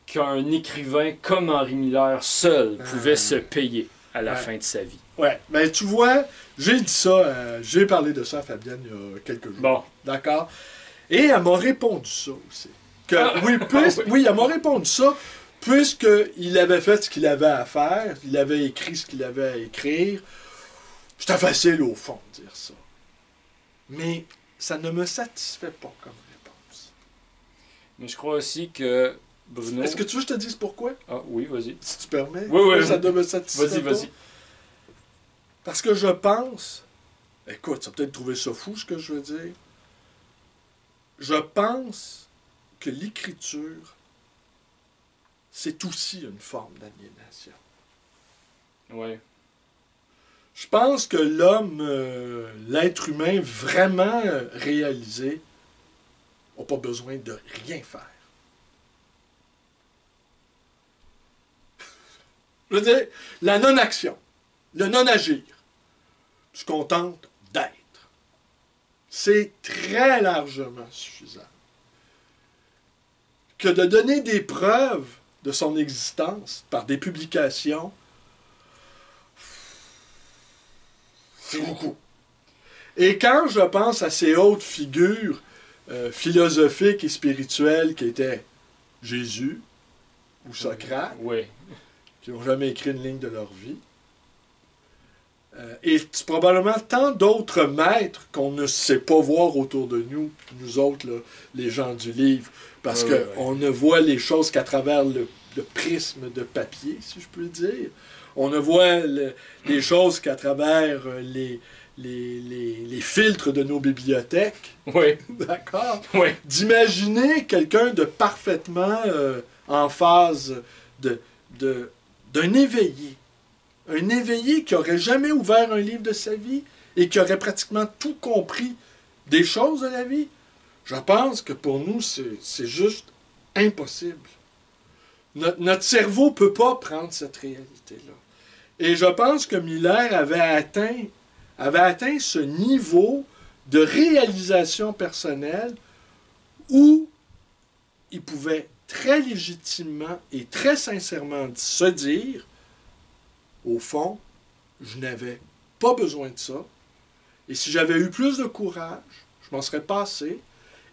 qu'un écrivain comme Henri Miller seul pouvait se payer à la fin de sa vie. Ouais, ben tu vois, j'ai dit ça, j'ai parlé de ça à Fabienne il y a quelques jours. Bon. D'accord? Et elle m'a répondu ça aussi. Oui, elle m'a répondu ça, puisqu'il avait fait ce qu'il avait à faire, il avait écrit ce qu'il avait à écrire. C'était facile, au fond, de dire ça. Mais ça ne me satisfait pas comme réponse. Mais je crois aussi que Bruno... Est-ce que tu veux que je te dise pourquoi? Ah oui, vas-y. Si tu permets. Oui, oui. Ça ne me satisfait pas. Vas-y. Parce que je pense... Écoute, tu vas peut-être trouver ça fou, ce que je veux dire. Je pense que l'écriture, c'est aussi une forme d'aliénation. Oui. Je pense que l'homme, l'être humain vraiment réalisé, n'a pas besoin de rien faire. Je veux dire, la non-action, le non-agir, se contente d'être. C'est très largement suffisant. Que de donner des preuves de son existence par des publications, c'est beaucoup. Et quand je pense à ces autres figures philosophiques et spirituelles qui étaient Jésus ou Socrate, Oui. qui n'ont jamais écrit une ligne de leur vie, et probablement tant d'autres maîtres qu'on ne sait pas voir autour de nous, nous autres, là, les gens du livre, parce qu'on ne voit les choses qu'à travers le prisme de papier, si je peux dire. On ne voit les choses qu'à travers les filtres de nos bibliothèques. Oui. D'accord? Oui. D'imaginer quelqu'un de parfaitement en phase d'un éveillé. Un éveillé qui n'aurait jamais ouvert un livre de sa vie et qui aurait pratiquement tout compris des choses de la vie. Je pense que pour nous, c'est juste impossible. Notre cerveau ne peut pas prendre cette réalité-là. Et je pense que Miller avait atteint ce niveau de réalisation personnelle où il pouvait très légitimement et très sincèrement se dire, au fond, je n'avais pas besoin de ça. Et si j'avais eu plus de courage, je m'en serais passé.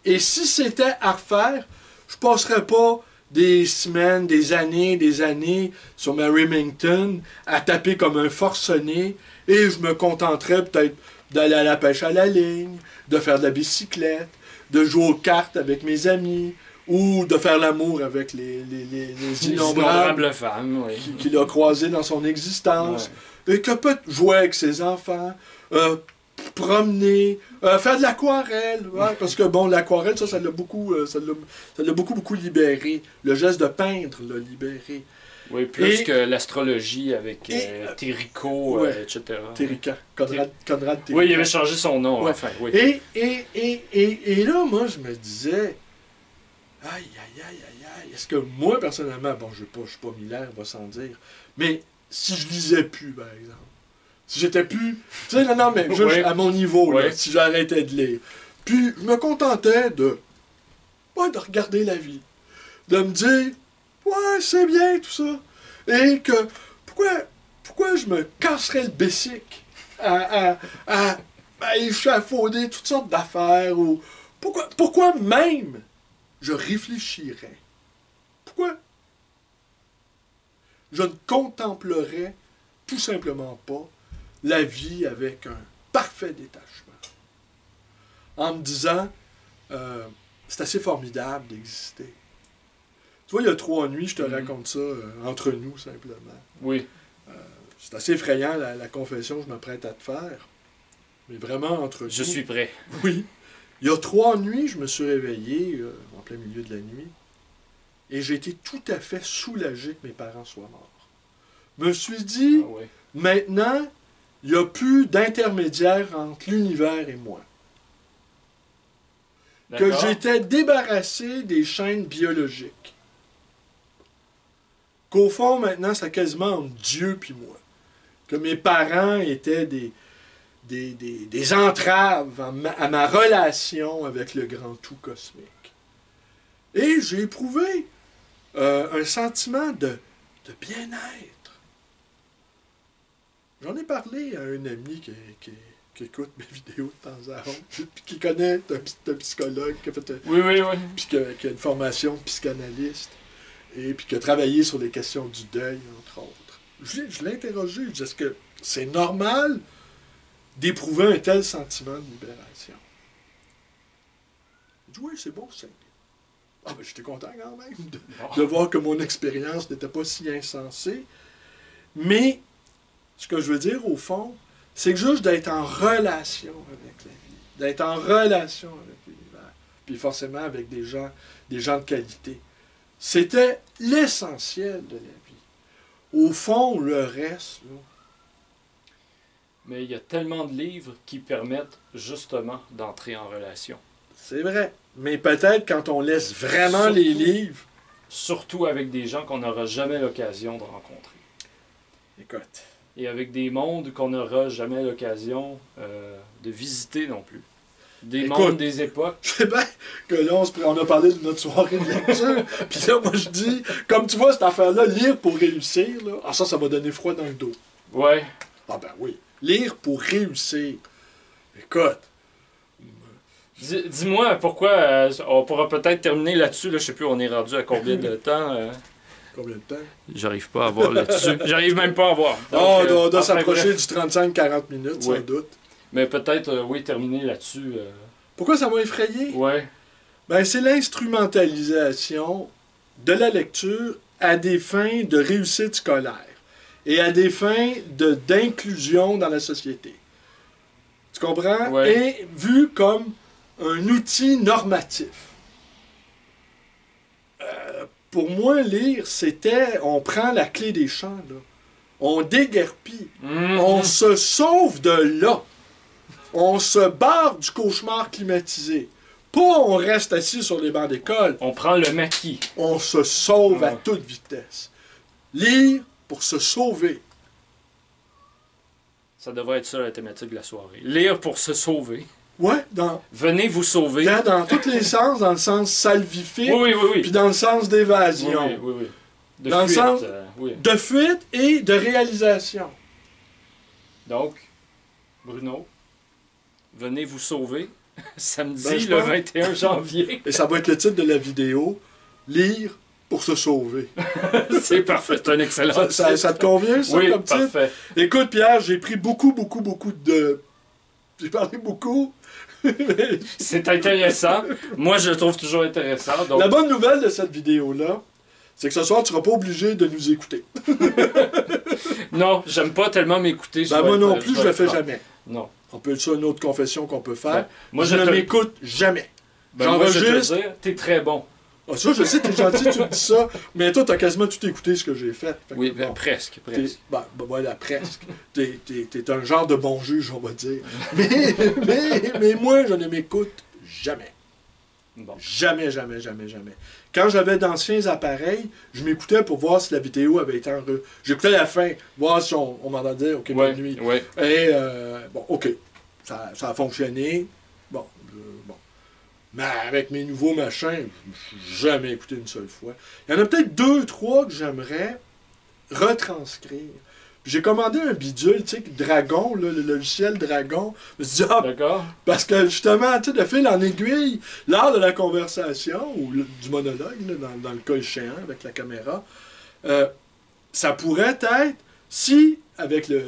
Et si c'était à refaire, je ne passerais pas des semaines, des années sur ma Remington à taper comme un forcené et je me contenterais peut-être d'aller à la pêche à la ligne, de faire de la bicyclette, de jouer aux cartes avec mes amis ou de faire l'amour avec les innombrables femmes qu'il a croisées dans son existence. Ouais. Et que peut jouer avec ses enfants, promener, faire de l'aquarelle, ouais, parce que bon, l'aquarelle, ça l'a beaucoup libéré. Le geste de peindre l'a libéré. Oui, plus que l'astrologie avec Téricault, etc. Térica, Conrad Térica. Oui, il avait changé son nom, ouais. enfin. Oui. Et là, moi, je me disais, aïe, est-ce que moi, personnellement, bon, je ne suis pas Miller, on va s'en dire, mais si je lisais plus, par exemple, Si j'étais plus... Tu sais, non, mais juste Oui. à mon niveau, là, Oui. si j'arrêtais de lire. Puis, je me contentais de... Pas de regarder la vie. De me dire, ouais, c'est bien tout ça. Et que, pourquoi je me casserais le bessic à échafauder toutes sortes d'affaires ou... Pourquoi même je réfléchirais? Pourquoi je ne contemplerais tout simplement pas la vie avec un parfait détachement? En me disant, c'est assez formidable d'exister. Tu vois, il y a 3 nuits, je te raconte ça entre nous, simplement. Oui. C'est assez effrayant, la confession que je m'apprête à te faire. Mais vraiment, entre nous... Je suis prêt. Oui. Il y a 3 nuits, je me suis réveillé en plein milieu de la nuit. Et j'ai été tout à fait soulagé que mes parents soient morts. Je me suis dit, Ah oui. maintenant, il n'y a plus d'intermédiaire entre l'univers et moi. Que D'accord. j'étais débarrassé des chaînes biologiques. Qu'au fond, maintenant, c'est quasiment entre Dieu puis moi. Que mes parents étaient des entraves à ma relation avec le grand tout cosmique. Et j'ai éprouvé un sentiment de bien-être. J'en ai parlé à un ami qui écoute mes vidéos de temps à autre, puis qui connaît un psychologue, qui a fait Oui, oui, oui. puis qui a une formation de psychanalyste, et puis qui a travaillé sur les questions du deuil, entre autres. Je l'ai interrogé, je dis, est-ce que c'est normal d'éprouver un tel sentiment de libération? Il dit, oui, c'est bon, c'est... Ah, ben, j'étais content quand même de voir que mon expérience n'était pas si insensée. Mais, ce que je veux dire, au fond, c'est que juste d'être en relation avec la vie, d'être en relation avec l'univers, puis forcément avec des gens de qualité, c'était l'essentiel de la vie. Au fond, le reste, là, Mais il y a tellement de livres qui permettent justement d'entrer en relation. c'est vrai. Mais peut-être quand on laisse vraiment Surtout- les livres... Surtout avec des gens qu'on n'aura jamais l'occasion de rencontrer. Écoute, Et avec des mondes qu'on n'aura jamais l'occasion de visiter non plus. Des Écoute. mondes, des époques. je sais bien que là, on a parlé de notre soirée de lecture, puis là, moi, je dis, comme tu vois, cette affaire-là, lire pour réussir, là, ah, ça m'a donné froid dans le dos. Ouais. Ah ben oui, lire pour réussir. Écoute, Dis-moi pourquoi on pourra peut-être terminer là-dessus. Là, je sais plus, on est rendu à combien de temps. combien de temps? J'arrive pas à voir là-dessus. J'arrive même pas à voir. Donc, On doit enfin, s'approcher bref. du 35-40 minutes, sans Oui. doute. Mais peut-être, oui, terminer là-dessus. Pourquoi ça m'a effrayé? Ouais. Ben, c'est l'instrumentalisation de la lecture à des fins de réussite scolaire et à des fins d'inclusion dans la société. Tu comprends? Ouais. Et vu comme un outil normatif. Pour moi, lire, c'était, on prend la clé des champs, là. On déguerpit. Mhm. On se sauve de là. On se barre du cauchemar climatisé. Pas on reste assis sur les bancs d'école. On prend le maquis. On se sauve à Ouais. toute vitesse. Lire pour se sauver. Ça devrait être ça la thématique de la soirée. Lire pour se sauver. Ouais, dans, Venez vous sauver. dans tous les sens, dans le sens salvifique, Oui, oui, oui, oui. puis dans le sens Oui, d'évasion, oui, oui, oui. De Dans le fuite, sens- oui. de fuite et de réalisation. Donc, Bruno, venez vous sauver samedi Ben, je le pense- 21 janvier. Et ça va être le titre de la vidéo, Lire pour se sauver. C'est parfait, c'est un excellent Ça te convient, ça, Oui, comme titre? parfait. Écoute, Pierre, j'ai pris beaucoup de... J'ai parlé beaucoup. C'est intéressant. Moi, je le trouve toujours intéressant. Donc, La bonne nouvelle de cette vidéo-là, c'est que ce soir, tu ne seras pas obligé de nous écouter. non, j'aime pas tellement m'écouter. Ben, moi non plus, je le fais jamais. Non. On peut être ça une autre confession qu'on peut faire. Ben, moi, je je ne te- m'écoute jamais. Ben, moi, je vais te J'enregistre. dire, t'es très bon. Ah, ça, je sais, t'es gentil, tu me dis ça. Mais toi, t'as quasiment tout écouté ce que j'ai fait. Fait que Oui, bon, ben, presque, t'es- presque. voilà, presque. T'es un genre de bon juge, on va dire. Mais moi, je ne m'écoute jamais. Bon. Jamais, jamais, jamais, jamais. Quand j'avais d'anciens appareils, je m'écoutais pour voir si la vidéo avait été enregistrée. J'écoutais la fin, voir si on m'entendait, OK, bonne nuit. Ouais. Et, bon, OK, ça a fonctionné. Bon, bon. Mais avec mes nouveaux machins, je n'ai jamais écouté une seule fois. Il y en a peut-être 2, 3 que j'aimerais retranscrire. J'ai commandé un bidule, tu sais, Dragon, là, le logiciel Dragon. Je me suis dit, ah, D'accord. parce que justement, tu sais, de fil en aiguille, lors de la conversation, ou du monologue, là, dans le cas échéant, avec la caméra, ça pourrait être, si, avec le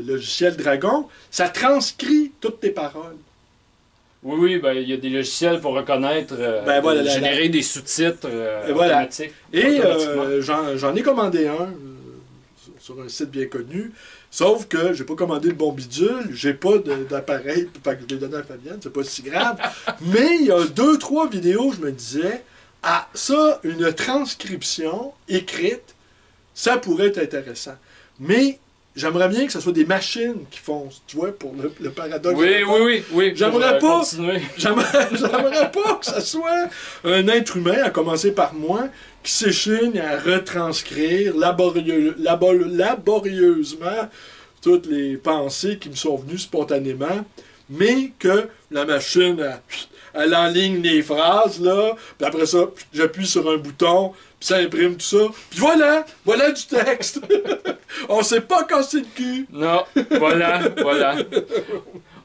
logiciel Dragon, ça transcrit toutes tes paroles. Oui, ben il y a des logiciels pour reconnaître, voilà, générer des sous-titres voilà. automatiques. Et automatiquement. j'en ai commandé un sur un site bien connu, sauf que j'ai pas commandé le bon bidule, j'ai pas d'appareil, pas que je l'ai donné à Fabienne, c'est pas si grave. Mais il y a 2, 3 vidéos, je me disais, ah, ça, une transcription écrite, ça pourrait être intéressant. Mais j'aimerais bien que ce soit des machines qui font, tu vois, pour le paradoxe. Oui. J'aimerais pour, pas. continuer. J'aimerais pas que ce soit un être humain, à commencer par moi, qui s'échine à retranscrire laborieusement toutes les pensées qui me sont venues spontanément, mais que la machine, elle enligne les phrases, là, puis après ça, j'appuie sur un bouton, puis ça imprime tout ça, puis voilà du texte. On sait pas quand c'est le cul. Non, voilà.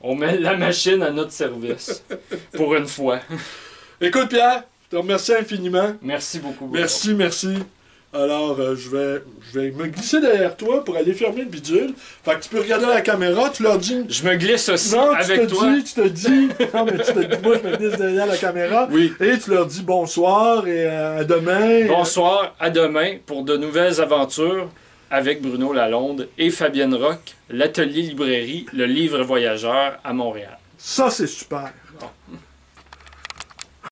On met la machine à notre service. Pour une fois. Écoute, Pierre, je te remercie infiniment. Merci beaucoup. Merci. Alors, je vais me glisser derrière toi pour aller fermer le bidule. Fait que tu peux regarder la caméra, tu leur dis... Je me glisse aussi non, avec toi. Tu te dis... Non, mais tu te dis, moi, je me glisse derrière la caméra. Oui. Et tu leur dis bonsoir et à demain. Bonsoir, à demain pour de nouvelles aventures avec Bruno Lalonde et Fabienne Roch, l'atelier librairie, le livre voyageur à Montréal. Ça, c'est super. Bon.